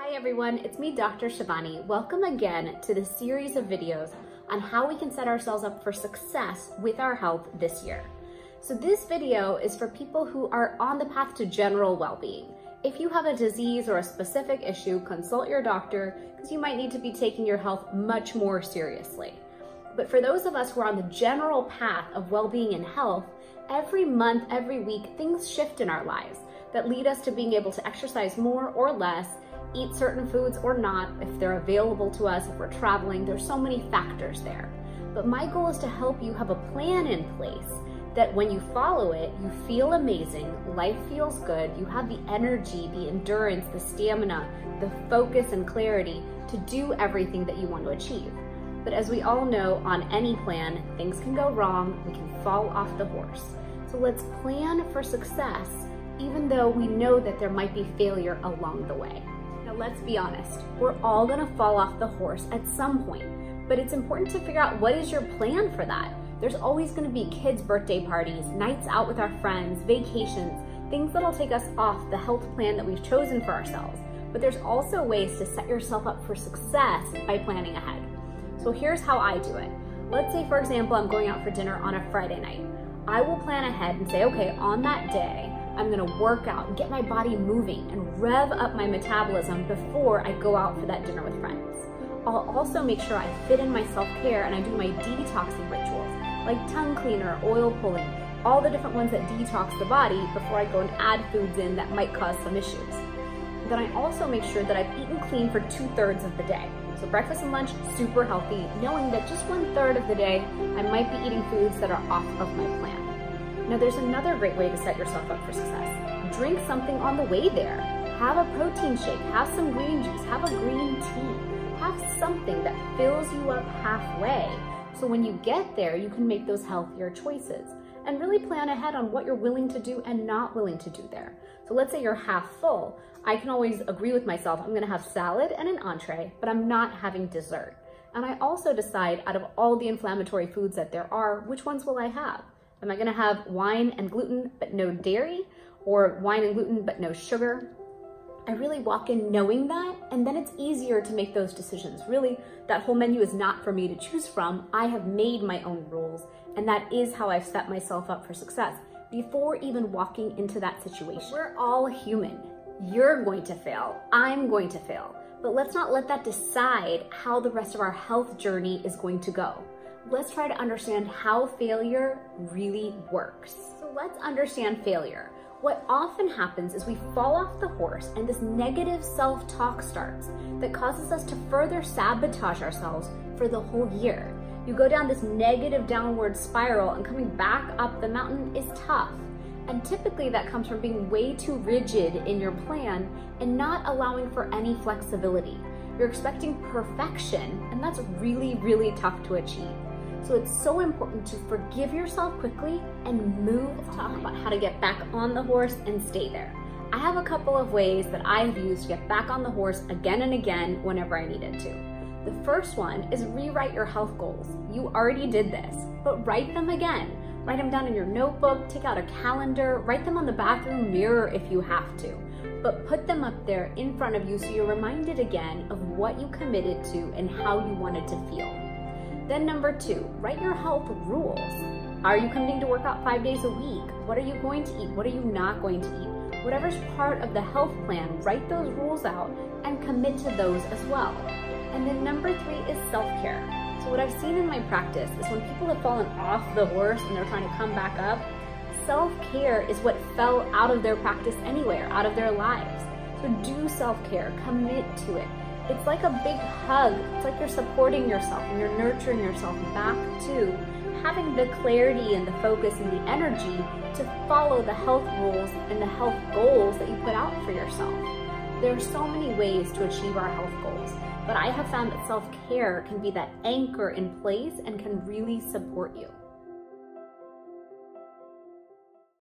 Hi everyone, it's me, Dr. Shivani. Welcome again to the series of videos on how we can set ourselves up for success with our health this year. So this video is for people who are on the path to general well-being. If you have a disease or a specific issue, consult your doctor because you might need to be taking your health much more seriously. But for those of us who are on the general path of well-being and health, every month, every week, things shift in our lives that lead us to being able to exercise more or less, eat certain foods or not, if they're available to us, if we're traveling. There's so many factors there. But my goal is to help you have a plan in place that when you follow it, you feel amazing, life feels good, you have the energy, the endurance, the stamina, the focus and clarity to do everything that you want to achieve. But as we all know, on any plan, things can go wrong, we can fall off the horse. So let's plan for success, even though we know that there might be failure along the way. Now let's be honest, we're all gonna fall off the horse at some point, but it's important to figure out what is your plan for that. There's always gonna be kids' birthday parties, nights out with our friends, vacations, things that'll take us off the health plan that we've chosen for ourselves. But there's also ways to set yourself up for success by planning ahead. So here's how I do it. Let's say, for example, I'm going out for dinner on a Friday night. I will plan ahead and say, okay, on that day, I'm gonna work out and get my body moving and rev up my metabolism before I go out for that dinner with friends. I'll also make sure I fit in my self-care and I do my detoxing rituals, like tongue cleaner, oil pulling, all the different ones that detox the body before I go and add foods in that might cause some issues. Then I also make sure that I've eaten clean for 2/3 of the day. So breakfast and lunch, super healthy, knowing that just 1/3 of the day, I might be eating foods that are off of my plan. Now there's another great way to set yourself up for success. Drink something on the way there. Have a protein shake, have some green juice, have a green tea. Have something that fills you up halfway. So when you get there, you can make those healthier choices and really plan ahead on what you're willing to do and not willing to do there. So let's say you're half full. I can always agree with myself, I'm gonna have salad and an entree, but I'm not having dessert. And I also decide out of all the inflammatory foods that there are, which ones will I have? Am I gonna have wine and gluten but no dairy, or wine and gluten but no sugar? I really walk in knowing that, and then it's easier to make those decisions. Really, that whole menu is not for me to choose from. I have made my own rules, and that is how I've set myself up for success before even walking into that situation. We're all human. You're going to fail, I'm going to fail, but let's not let that decide how the rest of our health journey is going to go. Let's try to understand how failure really works. So let's understand failure. What often happens is we fall off the horse and this negative self-talk starts that causes us to further sabotage ourselves for the whole year. You go down this negative downward spiral and coming back up the mountain is tough. And typically that comes from being way too rigid in your plan and not allowing for any flexibility. You're expecting perfection, and that's really, really tough to achieve. So it's so important to forgive yourself quickly and move on. Talk about how to get back on the horse and stay there. I have a couple of ways that I've used to get back on the horse again and again whenever I needed to. The first one is rewrite your health goals. You already did this, but write them again. Write them down in your notebook, take out a calendar, write them on the bathroom mirror if you have to. But put them up there in front of you so you're reminded again of what you committed to and how you wanted to feel. Then number 2, write your health rules. Are you committing to work out 5 days a week? What are you going to eat? What are you not going to eat? Whatever's part of the health plan, write those rules out and commit to those as well. And then number 3 is self-care. So what I've seen in my practice is when people have fallen off the horse and they're trying to come back up, self-care is what fell out of their practice anywhere, out of their lives. So do self-care, commit to it. It's like a big hug. It's like you're supporting yourself and you're nurturing yourself back to having the clarity and the focus and the energy to follow the health rules and the health goals that you put out for yourself. There are so many ways to achieve our health goals, but I have found that self-care can be that anchor in place and can really support you.